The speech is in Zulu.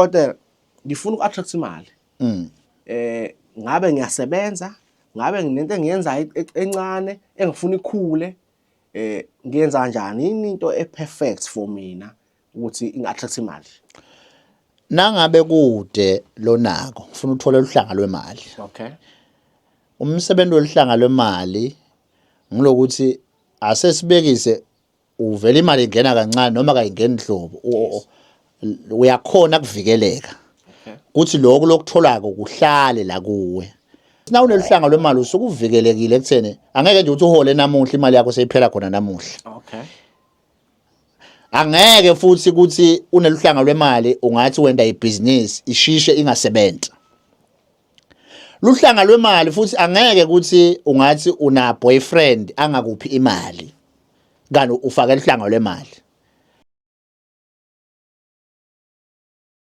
Kodwa ngifuna uku-attract imali. Ngabe ngiyasebenza, ngabe nginento engiyenzayo encane engifuna ikhule, ngiyenza kanjani? Yini into e-perfect for mina ukuthi ngi-attract imali? Nangabe kude lonako ufuna uthola uhlanga lwemali. Okay. Umsebenzi woluhlanga lwemali ngilokuthi asesibekise uvela imali ingena kancane noma kayingeni hlobo. Uyakhona kuvikeleka. Kuthi lokho lokutholako kuhlale la kuwe. Na uneluhlanga lwemali usuke uvikelekile ekutheni angeke nje uthi uhole namuhla imali yakho seyiphela khona namuhla. Okay. Angeke futhi ukuthi uneluhlanga lwemali ungathi wenda ibusiness ishishe ingasebenza. Luhlanga lwemali futhi angeke ukuthi ungathi una boyfriend angakuphi imali. Kanti ufake luhlanga lwemali.